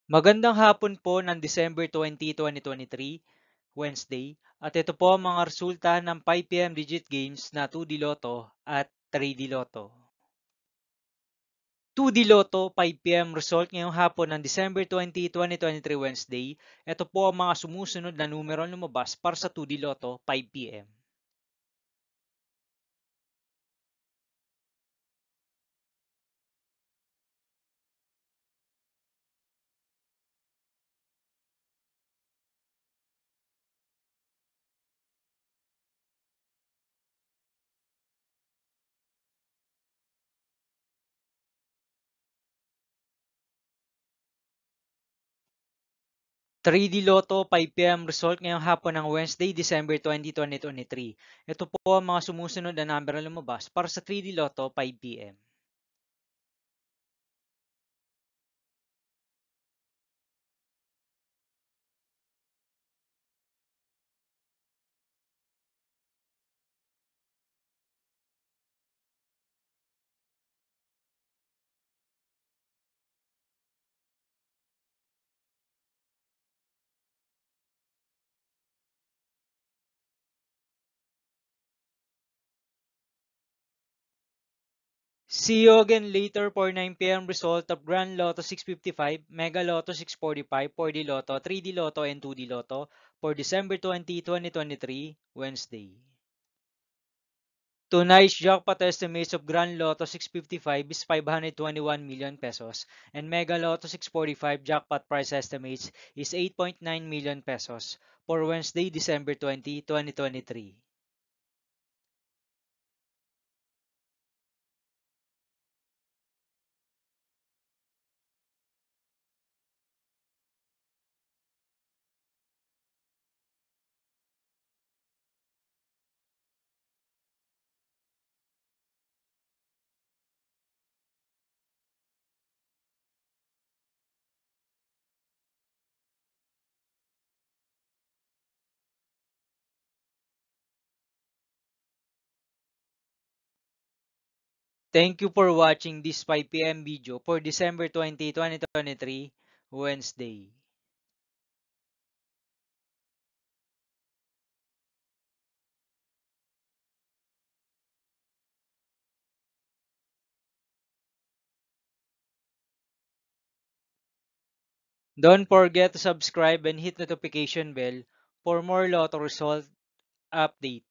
Magandang hapon po ng December 20, 2023, Wednesday. At ito po ang mga resulta ng 5 PM digit games na 2D Lotto at 3D Lotto. 2D Lotto 5 PM result ngayong hapon ng December 20, 2023, Wednesday. Ito po ang mga sumusunod na numero lumabas para sa 2D Lotto 5 PM. 3D Lotto 5 PM result ngayong hapon ng Wednesday, December 20, 2023. Ito po ang mga sumusunod na number na lumabas para sa 3D Lotto 5 PM. 'See you again later for 9 PM result of Grand Lotto 655, Mega Lotto 645, 4D Lotto, 3D Lotto, and 2D Lotto for December 20, 2023, Wednesday. Tonight's jackpot estimates of Grand Lotto 655 is 521 million pesos and Mega Lotto 645 jackpot price estimates is 8.9 million pesos for Wednesday, December 20, 2023. Thank you for watching this 5 PM video for December 20, 2023, Wednesday. Don't forget to subscribe and hit notification bell for more Lotto result update.